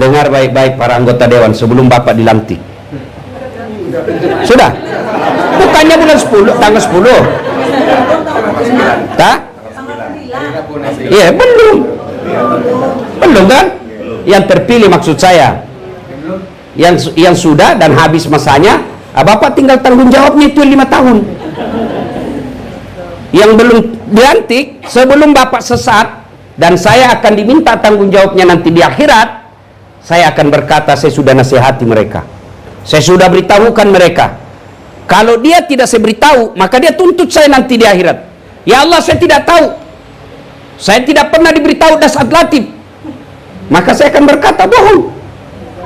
dengar baik-baik para anggota dewan sebelum Bapak dilantik. Sudah? Bukannya bulan 10, tanggal 10. Tak? Iya, belum. Belum kan? Yang terpilih maksud saya. Yang sudah dan habis masanya, Bapak tinggal tanggung jawabnya itu 5 tahun. Yang belum dilantik, sebelum Bapak sesat dan saya akan diminta tanggung jawabnya nanti di akhirat, saya akan berkata, saya sudah nasihati mereka, saya sudah beritahukan mereka. Kalau dia tidak saya beritahu, maka dia tuntut saya nanti di akhirat. Ya Allah, saya tidak tahu, saya tidak pernah diberitahu dasar latif. Maka saya akan berkata, bohong,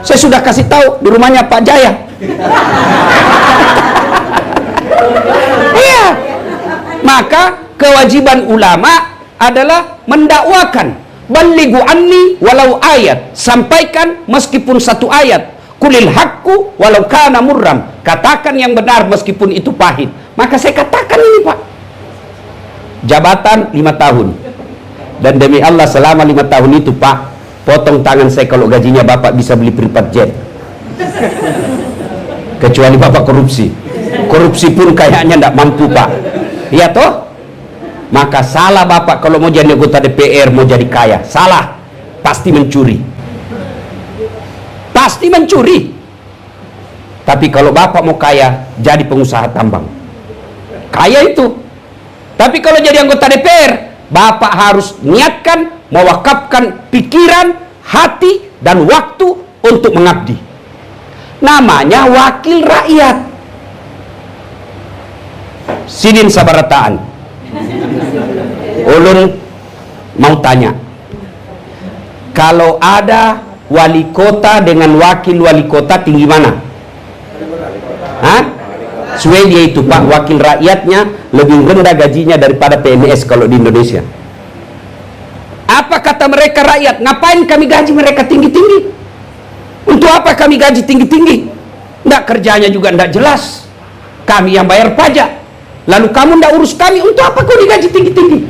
saya sudah kasih tahu di rumahnya Pak Jaya. Iya. Maka kewajiban ulama adalah mendakwakan. Balighu anni walau ayat, sampaikan meskipun satu ayat. Kulil haqqu walau kana murram, katakan yang benar meskipun itu pahit. Maka saya katakan ini Pak, jabatan 5 tahun, dan demi Allah selama 5 tahun itu Pak, potong tangan saya kalau gajinya Bapak bisa beli private jet. Kecuali Bapak korupsi pun kayaknya tidak mampu Pak, iya toh? Maka salah Bapak kalau mau jadi anggota DPR, mau jadi kaya. Salah, pasti mencuri. Pasti mencuri. Tapi kalau Bapak mau kaya, jadi pengusaha tambang. Kaya itu. Tapi kalau jadi anggota DPR, Bapak harus niatkan, mewakafkan pikiran, hati, dan waktu untuk mengabdi. Namanya wakil rakyat. Sidin sabarataan. Ulun mau tanya, kalau ada wali kota dengan wakil wali kota tinggi mana? Hah? Swedia itu Pak, wakil rakyatnya lebih rendah gajinya daripada PNS kalau di Indonesia. Apa kata mereka rakyat? Ngapain kami gaji mereka tinggi-tinggi? Untuk apa kami gaji tinggi-tinggi? Nggak, kerjanya juga nggak jelas. Kami yang bayar pajak. Lalu kamu nggak urus kami, untuk apa kau digaji tinggi-tinggi?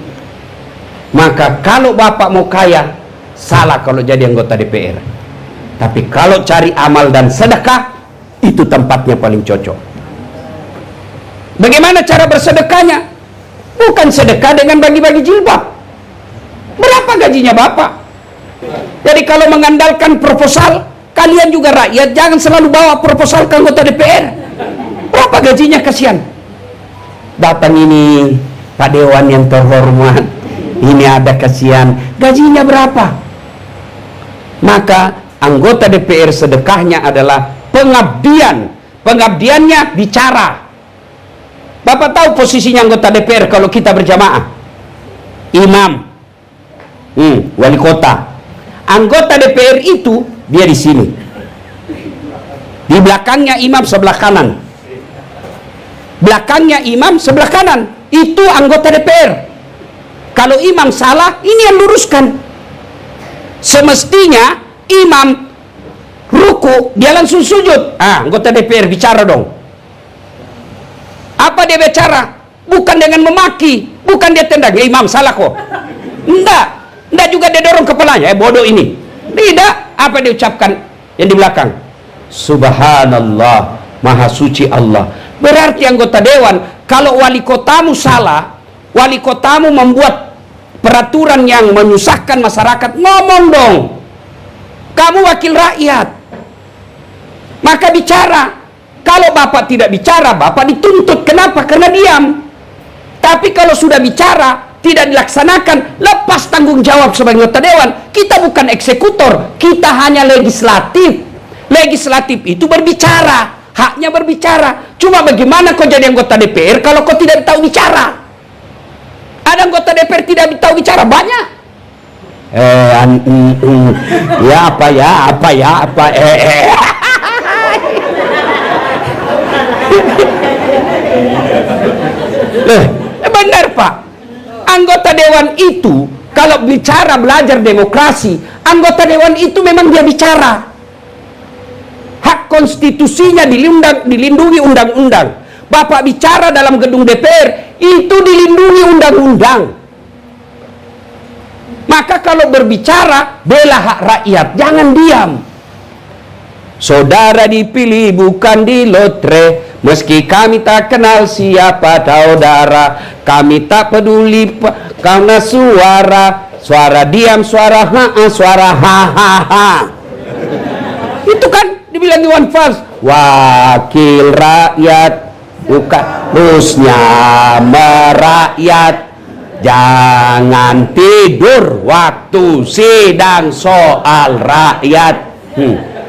Maka kalau Bapak mau kaya, salah kalau jadi anggota DPR. Tapi kalau cari amal dan sedekah, itu tempatnya paling cocok. Bagaimana cara bersedekahnya? Bukan sedekah dengan bagi-bagi jilbab. Berapa gajinya Bapak? Jadi kalau mengandalkan proposal, kalian juga rakyat jangan selalu bawa proposal ke anggota DPR. Berapa gajinya, kasihan. Datang ini Pak Dewan yang terhormat, ini ada kasihan, gajinya berapa? Maka anggota DPR sedekahnya adalah pengabdian. Pengabdiannya bicara. Bapak tahu posisinya anggota DPR kalau kita berjamaah? Imam, wali kota. Anggota DPR itu dia di sini, di belakangnya imam sebelah kanan, belakangnya imam sebelah kanan. Itu anggota DPR. Kalau imam salah, ini yang luruskan. Semestinya imam ruku, dia langsung sujud. Anggota DPR bicara dong. Apa dia bicara? Bukan dengan memaki, bukan dia tendang, ya imam salah kok. Enggak juga dia dorong kepalanya, bodoh ini. Tidak, apa dia ucapkan yang di belakang? Subhanallah, maha suci Allah. Berarti anggota dewan, kalau wali kotamu salah, wali kotamu membuat peraturan yang menyusahkan masyarakat, ngomong dong. Kamu wakil rakyat, maka bicara. Kalau Bapak tidak bicara, Bapak dituntut. Kenapa? Karena diam. Tapi kalau sudah bicara, tidak dilaksanakan, lepas tanggung jawab sebagai anggota dewan. Kita bukan eksekutor, kita hanya legislatif. Legislatif itu berbicara, haknya berbicara. Cuma bagaimana kau jadi anggota DPR kalau kau tidak tahu bicara? Ada anggota DPR tidak tahu bicara? Banyak. Benar Pak. Anggota dewan itu kalau bicara belajar demokrasi, anggota dewan itu memang dia bicara. Hak konstitusinya dilindungi undang-undang. Bapak bicara dalam gedung DPR, itu dilindungi undang-undang. Maka kalau berbicara, bela hak rakyat, jangan diam. Saudara dipilih bukan di lotre, meski kami tak kenal siapa saudara. Kami tak peduli karena suara diam, suara ha, suara ha. Itu kan dibilang Iwan Fals, wakil rakyat bukan terusnya merakyat, jangan tidur waktu sidang soal rakyat.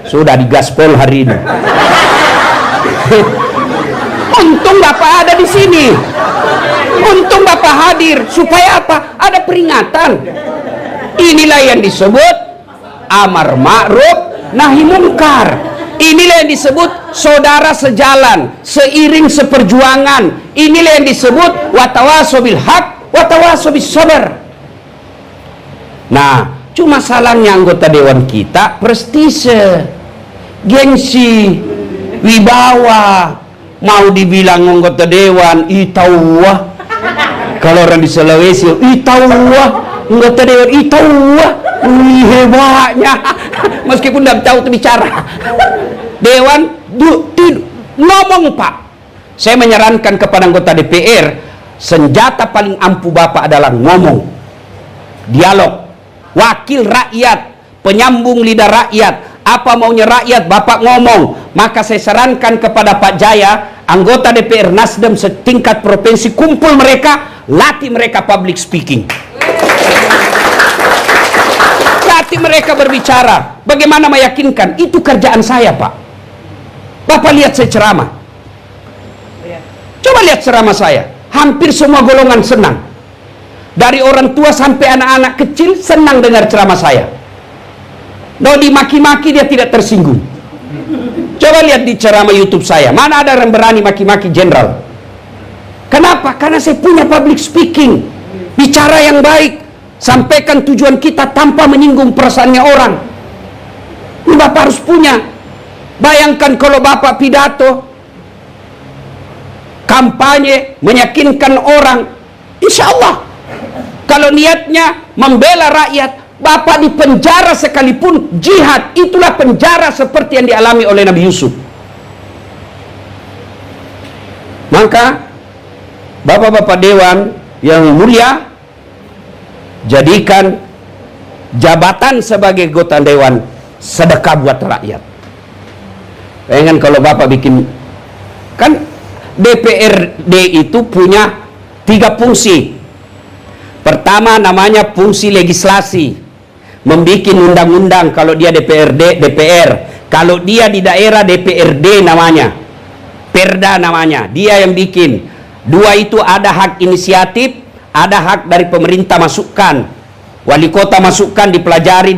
Sudah digaspol hari ini. Untung Bapak ada di sini. Untung Bapak hadir supaya apa? Ada peringatan. Inilah yang disebut amar ma'ruf nahi mungkar. Inilah yang disebut saudara sejalan, seiring seperjuangan. Inilah yang disebut watawasau bil haq watawasau bis sabar. Nah, cuma salahnya anggota dewan kita prestise, gengsi, wibawa. Mau dibilang anggota dewan itauwah, kalau orang di Sulawesi itauwah, anggota dewan itauwah, wih hebatnya. Meskipun tidak tahu itu bicara dewan, ngomong Pak. Saya menyarankan kepada anggota DPR, senjata paling ampuh Bapak adalah ngomong, dialog. Wakil rakyat, penyambung lidah rakyat. Apa maunya rakyat Bapak ngomong. Maka saya sarankan kepada Pak Jaya, anggota DPR Nasdem setingkat provinsi, kumpul mereka, latih mereka public speaking, latih mereka berbicara. Bagaimana meyakinkan? Itu kerjaan saya Pak. Bapak lihat saya ceramah, coba lihat ceramah saya, hampir semua golongan senang. Dari orang tua sampai anak-anak kecil senang dengar ceramah saya. Kalau dimaki-maki dia tidak tersinggung. Coba lihat di ceramah YouTube saya, mana ada yang berani maki-maki jenderal. Kenapa? Karena saya punya public speaking, bicara yang baik, sampaikan tujuan kita tanpa menyinggung perasaannya orang. Ini Bapak harus punya. Bayangkan kalau Bapak pidato, kampanye, meyakinkan orang, insya Allah. Kalau niatnya membela rakyat, Bapak di penjara sekalipun jihad, itulah penjara seperti yang dialami oleh Nabi Yusuf. Maka Bapak-bapak dewan yang mulia, jadikan jabatan sebagai anggota dewan sedekah buat rakyat. Pengen kalau Bapak bikin, kan DPRD itu punya 3 fungsi. Pertama namanya fungsi legislasi, membikin undang-undang. Kalau dia DPR. Kalau dia di daerah DPRD namanya, perda namanya, dia yang bikin. 2 itu ada hak inisiatif, ada hak dari pemerintah masukan, wali kota masukan, dipelajari,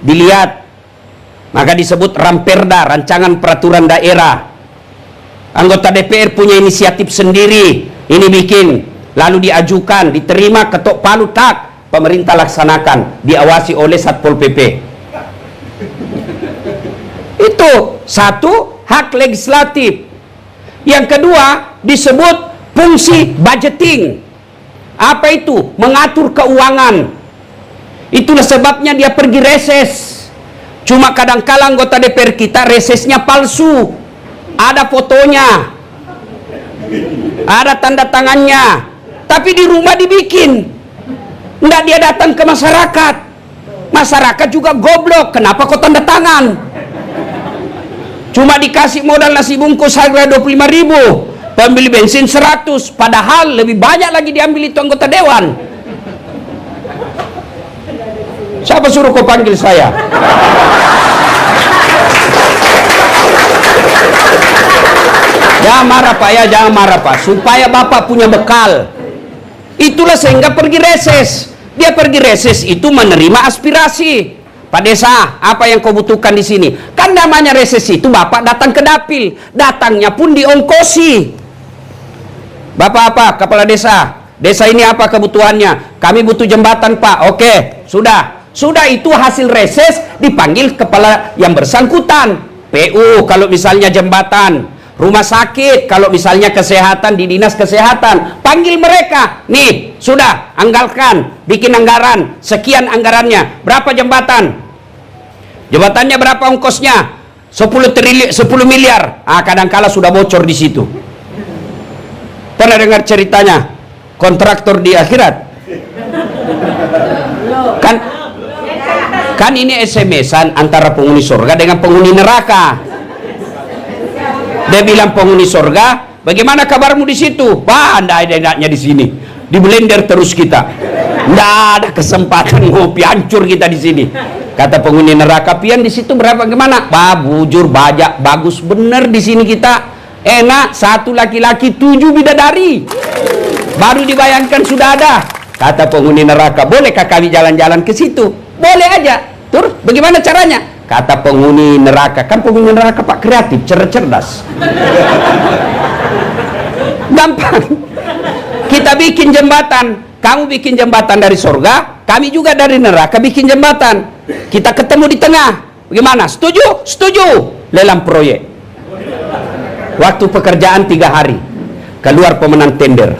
dilihat, maka disebut ramperda, rancangan peraturan daerah. Anggota DPR punya inisiatif sendiri, ini bikin, lalu diajukan, diterima, ketok palu, tak, pemerintah laksanakan, diawasi oleh Satpol PP. Itu satu, hak legislatif. Yang kedua disebut fungsi budgeting. Apa itu? Mengatur keuangan. Itulah sebabnya dia pergi reses. Cuma kadang-kala anggota DPR kita resesnya palsu, ada fotonya, ada tanda tangannya, tapi di rumah dibikin. Enggak, dia datang ke masyarakat. Masyarakat juga goblok. Kenapa kok tanda tangan? Cuma dikasih modal nasi bungkus harga 25.000, pembeli bensin 100, padahal lebih banyak lagi diambil itu anggota dewan. Siapa suruh kau panggil saya? Jangan marah Pak ya, jangan marah Pak, supaya Bapak punya bekal. Itulah sehingga pergi reses. Dia pergi reses itu menerima aspirasi. Pak Desa, apa yang kau butuhkan di sini? Kan namanya reses itu Bapak datang ke dapil, datangnya pun diongkosi. Bapak apa? Kepala desa. Desa ini apa kebutuhannya? Kami butuh jembatan Pak. Oke, sudah. Sudah, itu hasil reses, dipanggil kepala yang bersangkutan. PU kalau misalnya jembatan, rumah sakit kalau misalnya kesehatan di dinas kesehatan, panggil mereka. Nih, sudah, anggarkan, bikin anggaran, sekian anggarannya. Berapa jembatan? Jembatannya berapa ongkosnya? 10 miliar. Kadangkala sudah bocor di situ. Pernah dengar ceritanya kontraktor di akhirat? Kan ini SMS-an antara penghuni surga dengan penghuni neraka. Dia bilang penghuni surga, bagaimana kabarmu di situ? Anda ada enaknya di sini. Di blender terus kita. Nggak ada kesempatan ngopi, hancur kita di sini. Kata penghuni neraka, pian di situ berapa gimana? Bujur bajak, bagus bener di sini kita. Enak, 1 laki-laki 7 bidadari. Baru dibayangkan sudah ada. Kata penghuni neraka, bolehkah kami jalan-jalan ke situ? Boleh aja. Terus bagaimana caranya? Kata penghuni neraka, kan penghuni neraka Pak kreatif, cerdas. Gampang. Kita bikin jembatan. Kamu bikin jembatan dari surga, kami juga dari neraka bikin jembatan. Kita ketemu di tengah. Bagaimana? Setuju? Setuju. Lelang proyek. Waktu pekerjaan 3 hari. Keluar pemenang tender.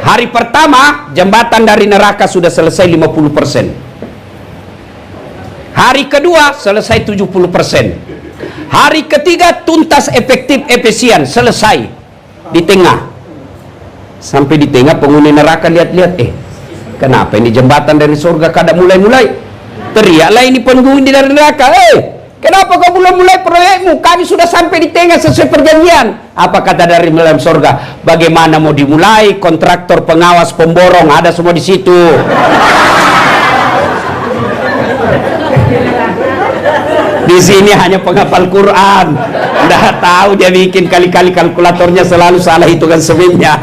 Hari pertama, jembatan dari neraka sudah selesai 50%. Hari kedua, selesai 70%. Hari ketiga, tuntas, efektif, efisien, selesai. Di tengah. Sampai di tengah, penghuni neraka lihat-lihat, kenapa ini jembatan dari surga kada mulai-mulai? Teriaklah ini penghuni dari neraka, kenapa kau belum mulai proyekmu? Kami sudah sampai di tengah sesuai perjanjian. Apa kata dari dalam surga? Bagaimana mau dimulai? Kontraktor, pengawas, pemborong ada semua di situ. Di sini hanya penghafal Quran. Nggak tahu dia bikin kali-kali kalkulatornya selalu salah hitungan semennya.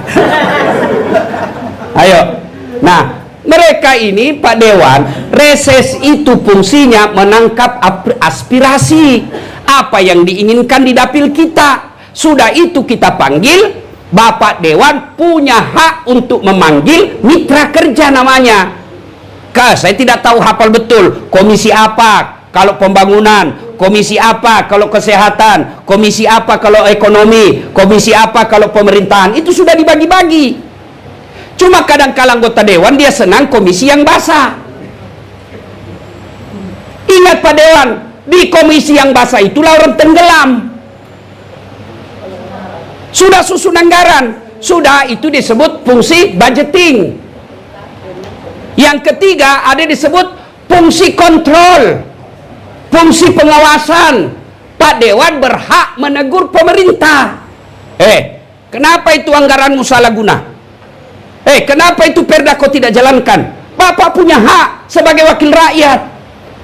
Ayo. Nah, mereka ini Pak Dewan, reses itu fungsinya menangkap aspirasi apa yang diinginkan di dapil kita. Sudah itu kita panggil, Bapak Dewan punya hak untuk memanggil mitra kerja namanya. Saya tidak tahu hafal betul komisi apa kalau pembangunan, komisi apa kalau kesehatan, komisi apa kalau ekonomi, komisi apa kalau pemerintahan. Itu sudah dibagi-bagi. Cuma kadang-kala anggota dewan dia senang komisi yang basah. Ingat Pak Dewan, di komisi yang basah itulah orang tenggelam. Sudah susun anggaran, sudah itu disebut fungsi budgeting. Yang ketiga ada disebut fungsi kontrol, fungsi pengawasan. Pak Dewan berhak menegur pemerintah. Kenapa itu anggaranmu salah guna? Kenapa itu perda kau tidak jalankan? Bapak punya hak sebagai wakil rakyat.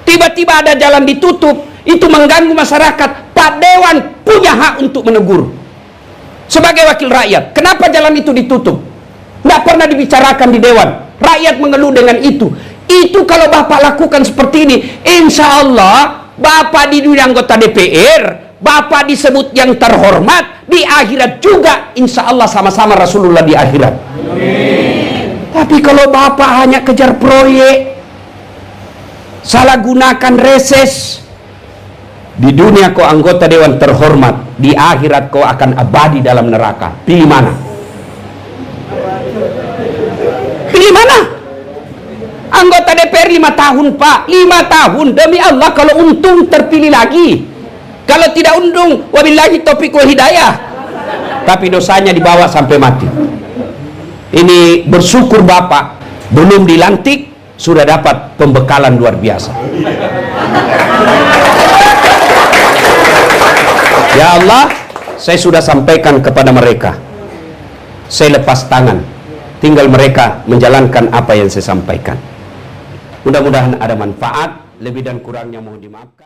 Tiba-tiba ada jalan ditutup, itu mengganggu masyarakat. Pak Dewan punya hak untuk menegur. Sebagai wakil rakyat, kenapa jalan itu ditutup? Tidak pernah dibicarakan di Dewan. Rakyat mengeluh dengan itu. Itu kalau Bapak lakukan seperti ini, insya Allah Bapak di dunia anggota DPR, Bapak disebut yang terhormat. Di akhirat juga insya Allah sama-sama Rasulullah di akhirat. Tapi kalau Bapak hanya kejar proyek, salah gunakan reses, di dunia kau anggota dewan terhormat, di akhirat kau akan abadi dalam neraka. Pilih mana? Pilih mana? Anggota DPR 5 tahun Pak, 5 tahun demi Allah. Kalau untung terpilih lagi, kalau tidak untung wabillahi taufiq wal hidayah. Tapi dosanya dibawa sampai mati. Ini bersyukur Bapak belum dilantik sudah dapat pembekalan luar biasa. Ya Allah, saya sudah sampaikan kepada mereka, saya lepas tangan, tinggal mereka menjalankan apa yang saya sampaikan. Mudah-mudahan ada manfaat, lebih dan kurangnya mohon dimaafkan.